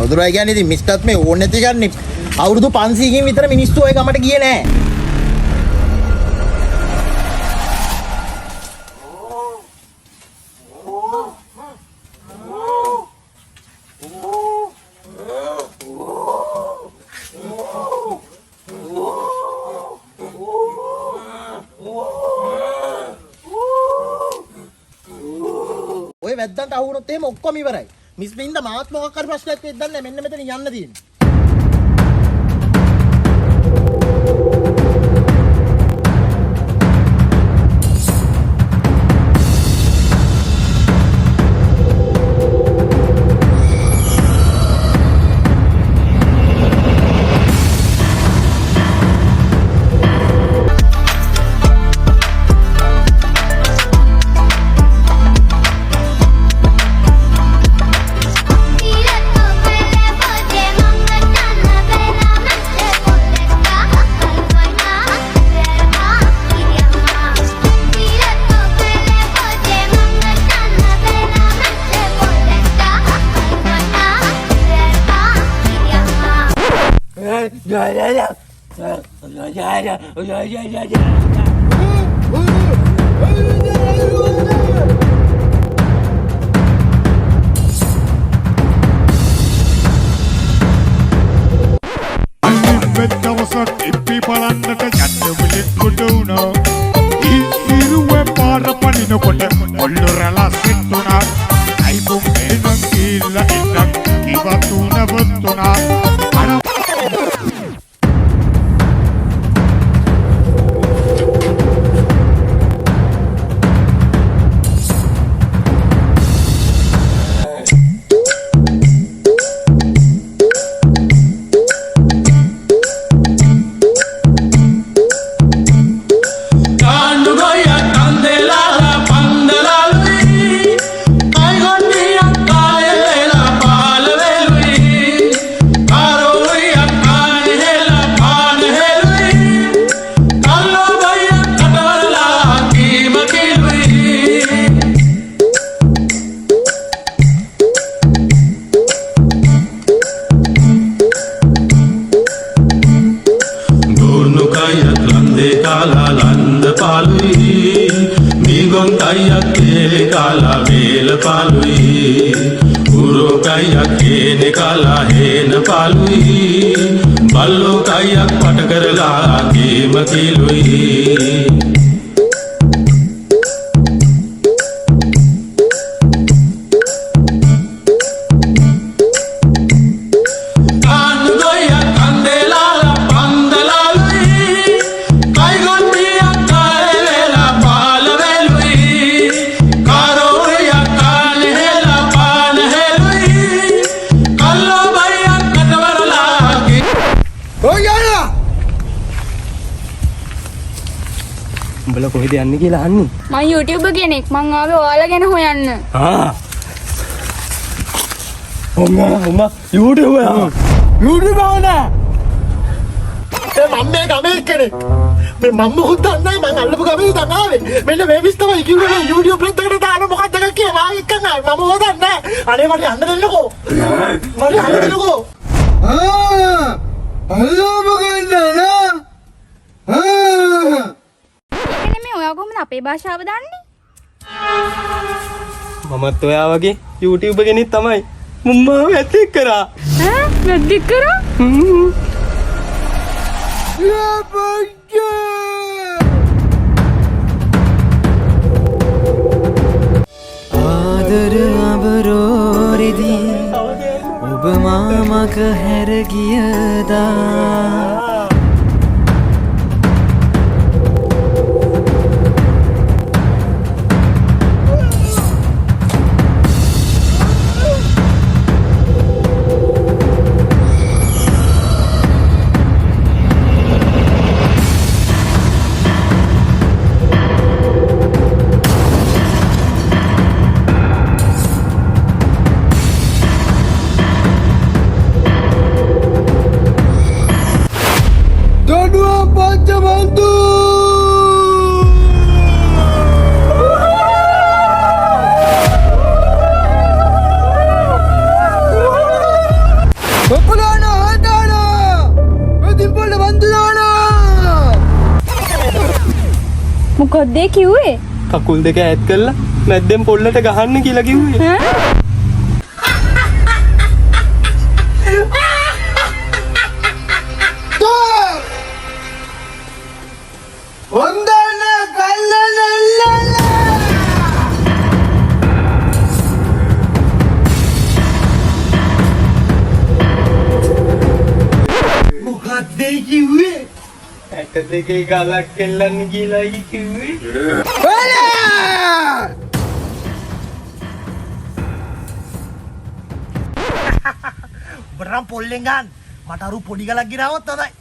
වදුරයි කියන්නේ ඉතින් මිස්ටර්ත් මේ ඕනේ නැති ගන්නේ අවුරුදු 500කින් විතර මිනිස්සු ඔය ගමට ගියේ නෑ. ඔය වැද්දන්ට අහුනොත් එහෙම ඔක්කොම ඉවරයි. මිස් බින්ද මාත් මොකක් හරි ප්‍රශ්නයක් වෙද්ද නැහැ. මෙන්න මෙතන යන්න තියෙන්නේ. උඹලා කොහෙද යන්නේ කියලා අහන්නේ? මම YouTuber කෙනෙක්. මං ආවේ ඔයාලා ගැන හොයන්න. ඔම්මා YouTuber ඕනේ. මම මේ ගමේ කෙනෙක්. මේ මම මොකද දන්නේ මම අල්ලපු ගමේ ඉඳන් ආවේ. මෙන්න මේ මිස් තමයි කිව්වේ YouTube එකකට දාන්න මොකක්ද කියලා මම එක්කන් ආවේ. මම හොදන්නේ නැහැ. අනේ මට යන්න දෙන්නකෝ. මට යන්න දෙන්නකෝ. අල්ලපු ගන්න ඔයා කොහොමද අපේ භාෂාව දන්නේ? මමත් ඔයා වගේ YouTube කෙනෙක් තමයි. මුම්මා වැද්දෙක් කරා. වැද්දෙක් කරා? ආදර අවරෝරෙදී ඔබ මාමක හැර ගියදා පන්දු දානවා. මොකක්ද ඒ කිව්වේ? කකුල් දෙක ඈත් කරලා මැද්දෙන් පොල්ලට ගහන්න කියලා කිව්වේ. ඈ? හොඳන කල්ලනල්ලල. මොකක්ද ඒ කිව්වේ? ඇට දෙකේ ගලක් කෙල්ලන්න කියලා කිව්වේ. බරම් පොල්ලෙන් ගන්න. මට අරු පොඩි ගලක් ගිරාවොත් තමයි.